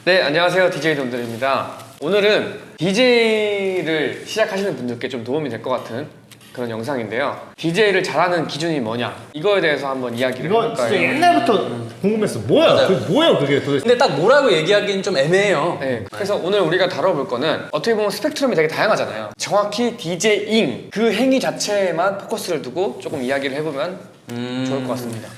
네, 안녕하세요. DJ 돈들입니다. 오늘은 DJ를 시작하시는 분들께 좀 도움이 될 것 같은 그런 영상인데요. DJ를 잘하는 기준이 뭐냐? 이거에 대해서 한번 이야기를 이거 해볼까요? 진짜 옛날부터 궁금했어. 뭐야? 그게 뭐야 그게 도대체? 근데 딱 뭐라고 얘기하기는 좀 애매해요. 네, 그래서 오늘 우리가 다뤄볼 거는 어떻게 보면 스펙트럼이 되게 다양하잖아요. 정확히 DJ잉 그 행위 자체에만 포커스를 두고 조금 이야기를 해보면 좋을 것 같습니다.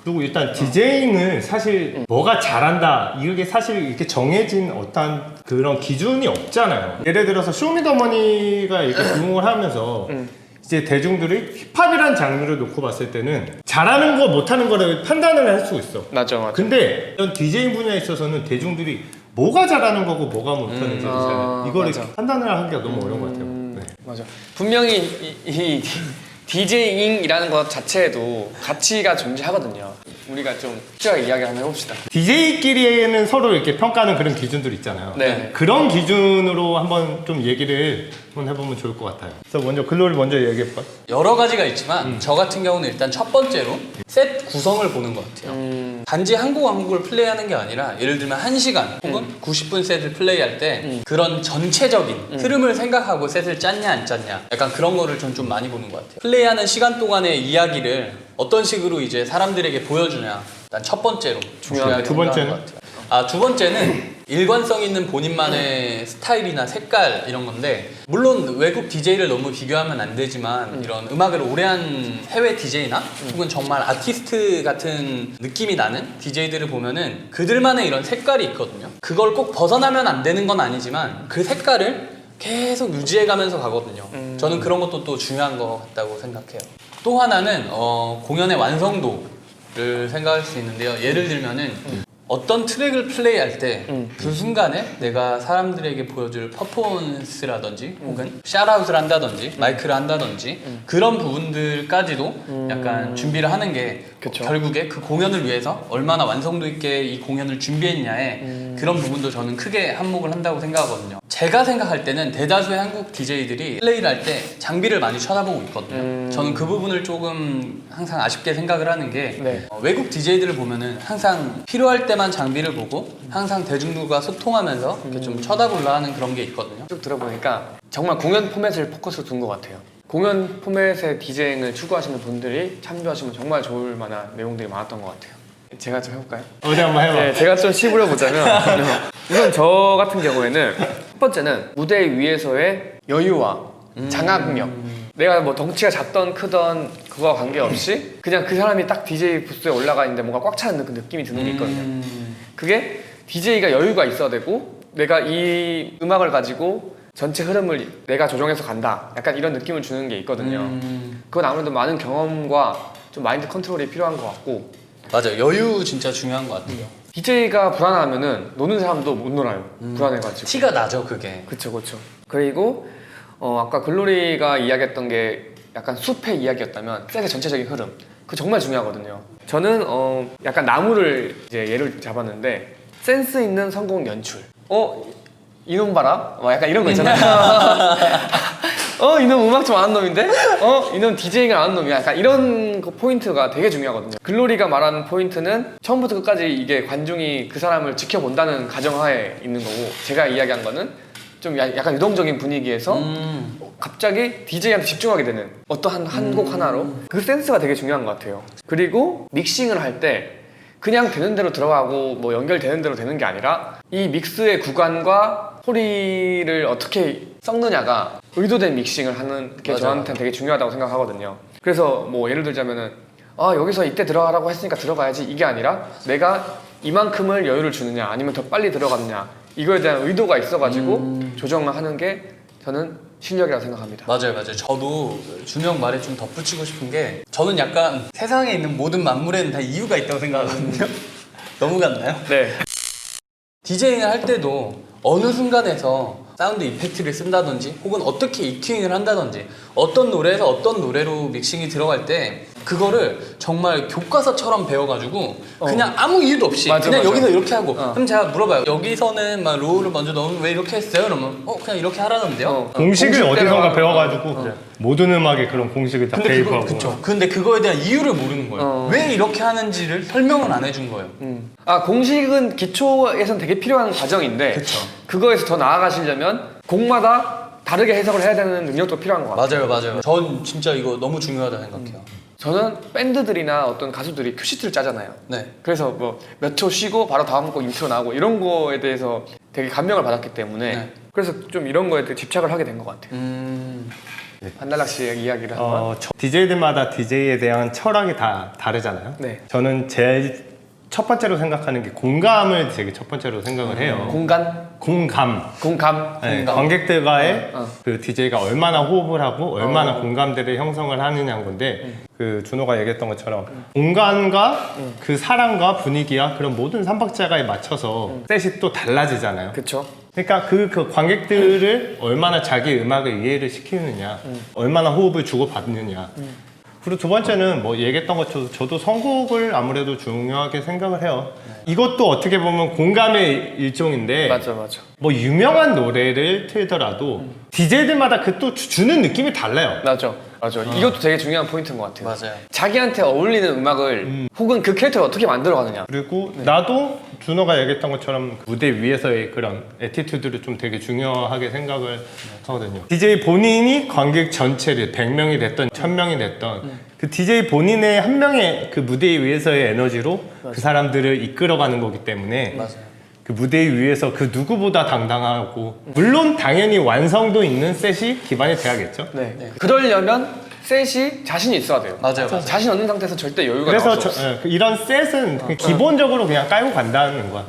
그리고 일단 디제잉은 사실 뭐가 잘한다 이게 사실 이렇게 정해진 어떤 그런 기준이 없잖아요. 예를 들어서 쇼미더머니가 이렇게 부흥을 하면서 이제 대중들이 힙합이라는 장르를 놓고 봤을 때는 잘하는 거 못하는 거를 판단을 할 수 있어. 맞아. 근데 이런 디제잉 분야에 있어서는 대중들이 뭐가 잘하는 거고 뭐가 못하는지를 이거를 맞아. 판단을 하기가 너무 어려운 것 같아요. 네. 맞아. 분명히 이 DJ잉이라는 것 자체에도 가치가 존재하거든요. 우리가 좀 솔직하게 이야기 한번 해봅시다. DJ끼리는 서로 이렇게 평가하는 그런 기준들 있잖아요. 네. 그런 기준으로 한번 좀 얘기를 한번 해보면 좋을 것 같아요. 그래서 먼저 글로리 먼저 얘기해봐. 여러 가지가 있지만 저 같은 경우는 일단 첫 번째로 셋 구성을 보는 것 같아요. 단지 한 곡 한 곡을 플레이하는 게 아니라 예를 들면 1시간 혹은 90분 셋을 플레이할 때 그런 전체적인 흐름을 생각하고 셋을 짰냐 안 짰냐 약간 그런 거를 좀 많이 보는 것 같아요. 플레이하는 시간 동안의 이야기를 어떤 식으로 이제 사람들에게 보여주냐 일단 첫 번째로 중요하게 두 번째는? 생각하는 것 같아요. 두 번째는 일관성 있는 본인만의 스타일이나 색깔 이런 건데 물론 외국 DJ를 너무 비교하면 안 되지만 이런 음악을 오래 한 해외 DJ나 혹은 정말 아티스트 같은 느낌이 나는 DJ들을 보면은 그들만의 이런 색깔이 있거든요. 그걸 꼭 벗어나면 안 되는 건 아니지만 그 색깔을 계속 유지해가면서 가거든요. 저는 그런 것도 또 중요한 것 같다고 생각해요. 또 하나는 공연의 완성도를 생각할 수 있는데요. 예를 들면은 어떤 트랙을 플레이할 때 그 순간에 내가 사람들에게 보여줄 퍼포먼스라든지 혹은 샤라웃을 한다든지 마이크를 한다든지 그런 부분들까지도 약간 준비를 하는 게 그쵸. 결국에 그 공연을 위해서 얼마나 완성도 있게 이 공연을 준비했냐에 그런 부분도 저는 크게 한몫을 한다고 생각하거든요. 제가 생각할 때는 대다수의 한국 DJ들이 플레이를 할 때 장비를 많이 쳐다보고 있거든요. 저는 그 부분을 조금 항상 아쉽게 생각을 하는 게 네. 외국 DJ들을 보면은 항상 필요할 때만 장비를 보고 항상 대중들과 소통하면서 이렇게 좀 쳐다보려 하는 그런 게 있거든요. 쭉 들어보니까 정말 공연 포맷을 포커스로 둔 것 같아요. 공연 포맷의 디제잉을 추구하시는 분들이 참조하시면 정말 좋을 만한 내용들이 많았던 것 같아요. 제가 좀 해볼까요? 어디 한번 해봐. 네, 제가 좀 씹으려 보자면 우선 저 같은 경우에는 첫 번째는 무대 위에서의 여유와 장악력. 내가 뭐 덩치가 작던 크던 그거와 관계없이 그냥 그 사람이 딱 DJ 부스에 올라가 있는데 뭔가 꽉 차는 그 느낌이 드는 게 있거든요. 그게 DJ가 여유가 있어야 되고 내가 이 음악을 가지고 전체 흐름을 내가 조정해서 간다. 약간 이런 느낌을 주는 게 있거든요. 그건 아무래도 많은 경험과 좀 마인드 컨트롤이 필요한 것 같고 맞아요. 여유 진짜 중요한 것 같아요. DJ가 불안하면은 노는 사람도 못 놀아요. 불안해가지고. 티가 나죠, 그게. 그쵸. 그리고 아까 글로리가 이야기했던 게 약간 숲의 이야기였다면 셋의 전체적인 흐름 그거 정말 중요하거든요. 저는 약간 나무를 이제 예를 잡았는데 센스 있는 성공 연출. 이놈 봐라. 약간 이런 거 있잖아요. 이놈 음악 좀 아는 놈인데? 이놈 디제잉을 아는 놈이야. 약간 이런 거 포인트가 되게 중요하거든요. 글로리가 말하는 포인트는 처음부터 끝까지 이게 관중이 그 사람을 지켜본다는 가정하에 있는 거고 제가 이야기한 거는 좀 약간 유동적인 분위기에서 갑자기 DJ한테 집중하게 되는 어떠한 한 곡 하나로 그 센스가 되게 중요한 것 같아요. 그리고 믹싱을 할 때 그냥 되는 대로 들어가고 뭐 연결되는 대로 되는 게 아니라 이 믹스의 구간과 소리를 어떻게 섞느냐가 의도된 믹싱을 하는 게 저한테는 되게 중요하다고 생각하거든요. 그래서 뭐 예를 들자면은 여기서 이때 들어가라고 했으니까 들어가야지 이게 아니라 내가 이만큼을 여유를 주느냐 아니면 더 빨리 들어가느냐 이거에 대한 의도가 있어가지고 조정을 하는 게 저는 실력이라고 생각합니다. 맞아요. 저도 준우 형 말에 좀 덧붙이고 싶은 게 저는 약간 세상에 있는 모든 만물에는 다 이유가 있다고 생각하거든요. 너무 같나요? 네. 디제잉을 할 때도 어느 순간에서 사운드 이펙트를 쓴다든지 혹은 어떻게 이큐잉을 한다든지 어떤 노래에서 어떤 노래로 믹싱이 들어갈 때 그거를 정말 교과서처럼 배워가지고 그냥 아무 이유도 없이 맞아, 그냥 맞아. 여기서 이렇게 하고 어. 그럼 제가 물어봐요. 여기서는 막 롤을 먼저 넣으면 왜 이렇게 했어요? 그러면 그냥 이렇게 하라는데요? 공식을 공식대로 어디선가 하는 배워가지고 모든 음악에 그런 공식을 다 근데 대입하고. 그쵸. 근데 그거에 대한 이유를 모르는 거예요. 왜 이렇게 하는지를 설명을 안 해준 거예요. 아, 공식은 기초에선 되게 필요한 과정인데 그쵸. 그거에서 더 나아가시려면 곡마다 다르게 해석을 해야 되는 능력도 필요한 것 같아요. 맞아요. 전 진짜 이거 너무 중요하다 생각해요. 저는 밴드들이나 어떤 가수들이 큐시트를 짜잖아요. 네. 그래서 뭐 몇 초 쉬고 바로 다음 곡 인트로 나오고 이런 거에 대해서 되게 감명을 받았기 때문에 네. 그래서 좀 이런 거에 되게 집착을 하게 된 것 같아요. 한달락 씨의 이야기를 한번. DJ들마다 DJ에 대한 철학이 다 다르잖아요. 네. 저는 제일 첫 번째로 생각하는 게 공감을 되게 첫 번째로 생각을 해요. 공감, 공감. 네. 네, 관객들과의 어. 그 DJ가 얼마나 호흡을 하고 얼마나 공감대를 형성을 하느냐인 건데 그 준호가 얘기했던 것처럼 공간과 그 사람과 분위기와 그런 모든 삼박자가에 맞춰서 셋이 또 달라지잖아요. 그쵸? 그러니까 그 관객들을 얼마나 자기 음악을 이해를 시키느냐, 얼마나 호흡을 주고받느냐. 그리고 두 번째는 뭐 얘기했던 것처럼 저도 선곡을 아무래도 중요하게 생각을 해요. 이것도 어떻게 보면 공감의 일종인데 맞아. 뭐 유명한 노래를 틀더라도 DJ들마다 그 또 주는 느낌이 달라요. 맞아. 이것도 되게 중요한 포인트인 것 같아요. 맞아요. 자기한테 어울리는 음악을 혹은 그 캐릭터를 어떻게 만들어가느냐. 그리고 나도 준호가 얘기했던 것처럼 무대 위에서의 그런 애티튜드를 좀 되게 중요하게 생각을 하거든요. DJ 본인이 관객 전체를 100명이 됐던 1000명이 됐던 그 DJ 본인의 한 명의 그 무대 위에서의 에너지로 그 사람들을 이끌어가는 거기 때문에 맞아요. 그 무대 위에서 그 누구보다 당당하고 물론 당연히 완성도 있는 셋이 기반이 돼야겠죠. 네. 그러려면 셋이 자신이 있어야 돼요. 맞아요. 자신 없는 상태에서 절대 여유가 그래서 나올 수 없어. 이런 셋은 그냥 기본적으로 그냥 깔고 간다는 거야.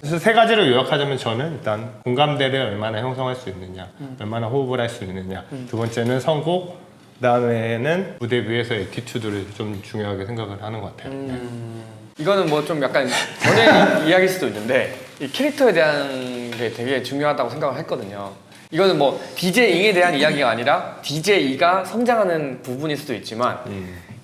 그래서 세 가지를 요약하자면 저는 일단 공감대를 얼마나 형성할 수 있느냐, 얼마나 호흡을 할 수 있느냐. 두 번째는 선곡, 그다음에는 무대 위에서의 애티튜드를 좀 중요하게 생각을 하는 것 같아요. 이거는 뭐 좀 약간 전의 이야기일 수도 있는데 이 캐릭터에 대한 게 되게 중요하다고 생각을 했거든요. 이거는 뭐 DJ잉에 대한 이야기가 아니라 DJ가 성장하는 부분일 수도 있지만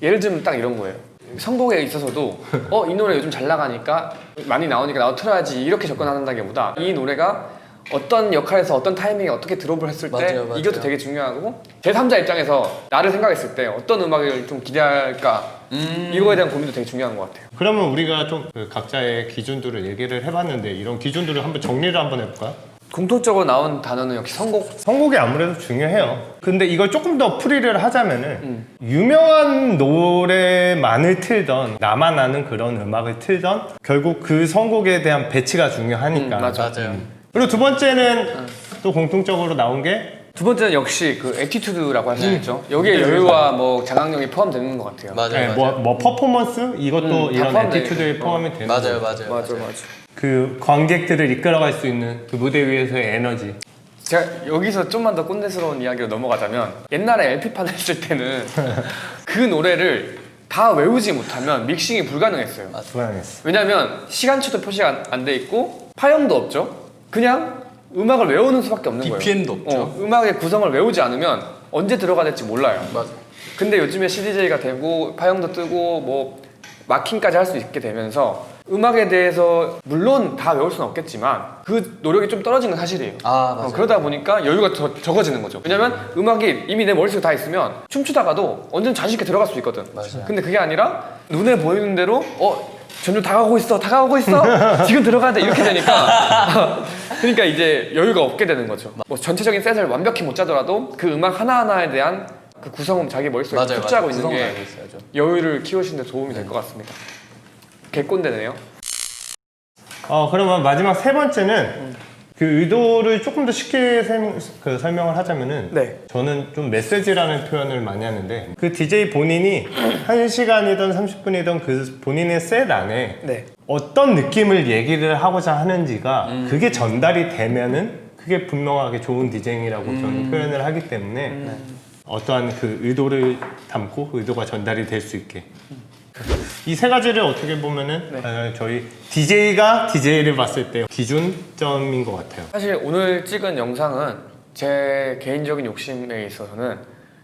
예를 들면 딱 이런 거예요. 선곡에 있어서도 이 노래 요즘 잘 나가니까 많이 나오니까 나도 틀어야지 이렇게 접근한다기보다 이 노래가 어떤 역할에서 어떤 타이밍에 어떻게 드롭을 했을 때 맞아요. 이것도 되게 중요하고 제3자 입장에서 나를 생각했을 때 어떤 음악을 좀 기대할까 이거에 대한 고민도 되게 중요한 것 같아요. 그러면 우리가 좀 그 각자의 기준들을 얘기를 해봤는데 이런 기준들을 한번 정리를 한번 해볼까요? 공통적으로 나온 단어는 역시 선곡. 선곡이 아무래도 중요해요. 근데 이걸 조금 더 풀이를 하자면은 유명한 노래만을 틀던 나만 아는 그런 음악을 틀던 결국 그 선곡에 대한 배치가 중요하니까. 맞아요. 그리고 두 번째는 또 공통적으로 나온 게 두 번째는 역시 그 애티튜드라고 할 수 있죠. 여기에 여유와 뭐 자각력이 포함되는 것 같아요. 맞아요. 뭐 퍼포먼스 이것도 다 이런 포함돼 애티튜드에 있고. 포함이 되는 맞아요. 거죠. 맞아. 그 관객들을 이끌어갈 수 있는 그 무대 위에서의 에너지. 제가 여기서 좀만 더 꼰대스러운 이야기로 넘어가자면 옛날에 LP판 했을 때는 그 노래를 다 외우지 못하면 믹싱이 불가능했어요. 불안했어. 왜냐면 시간초도 표시가 안 돼 있고 파형도 없죠. 그냥 음악을 외우는 수밖에 없는 거예요. BPM도 없죠. 음악의 구성을 외우지 않으면 언제 들어가야 될지 몰라요. 맞아. 근데 요즘에 CDJ가 되고 파형도 뜨고 뭐 마킹까지 할 수 있게 되면서 음악에 대해서 물론 다 외울 수는 없겠지만 그 노력이 좀 떨어진 건 사실이에요. 맞아요. 그러다 보니까 여유가 적어지는 거죠. 왜냐면 음악이 이미 내 머릿속에 다 있으면 춤추다가도 언제든 자신 있게 들어갈 수 있거든. 맞아요. 근데 그게 아니라 눈에 보이는 대로 점점 다가오고 있어 지금 들어가야 돼 이렇게 되니까 그러니까 이제 여유가 없게 되는 거죠. 뭐 전체적인 셋을 완벽히 못 짜더라도 그 음악 하나하나에 대한 그 구성은 자기 머릿속에 숙지하고 있는 게 알고 있어야죠. 여유를 키우시는 데 도움이 될 것 같습니다. 개꼰대네요. 그러면 마지막 세 번째는 그 의도를 조금 더 쉽게 설명을 하자면은 네. 저는 좀 메시지라는 표현을 많이 하는데 그 DJ 본인이 1시간이든 30분이든 그 본인의 셋 안에 네. 어떤 느낌을 얘기를 하고자 하는지가 그게 전달이 되면은 그게 분명하게 좋은 디제잉이라고 저는 표현을 하기 때문에 어떠한 그 의도를 담고 의도가 전달이 될 수 있게 이 세 가지를 어떻게 보면은 저희 DJ가 DJ를 봤을 때 기준점인 것 같아요. 사실 오늘 찍은 영상은 제 개인적인 욕심에 있어서는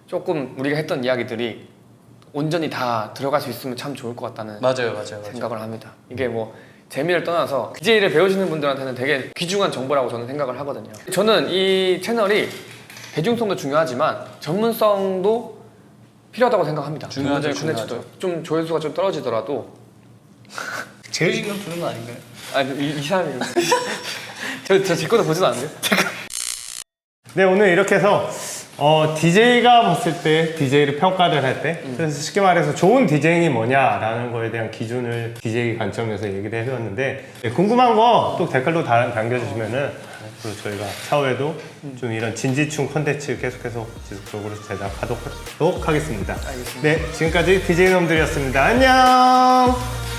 조금 우리가 했던 이야기들이 온전히 다 들어갈 수 있으면 참 좋을 것 같다는 맞아요. 생각을 합니다. 이게 뭐 재미를 떠나서 DJ를 배우시는 분들한테는 되게 귀중한 정보라고 저는 생각을 하거든요. 저는 이 채널이 대중성도 중요하지만 전문성도 필요하다고 생각합니다. 중요하죠, 전문적인 콘텐츠도 좀 조회수가 좀 떨어지더라도 제일 신경 쓰는 거 아닌가요? 이 사람이 제 것도 보지도 않네요. 네, 오늘 이렇게 해서 DJ가 봤을 때 DJ를 평가를 할 때 그래서 쉽게 말해서 좋은 DJ이 뭐냐라는 거에 대한 기준을 DJ 관점에서 얘기를 해드렸는데 네, 궁금한 거 또 댓글로 남겨주시면은 또 저희가 차후에도 좀 이런 진지충 콘텐츠 계속해서 지속적으로 제작하도록 하겠습니다. 알겠습니다. 네, 지금까지 DJ놈들이었습니다. 안녕!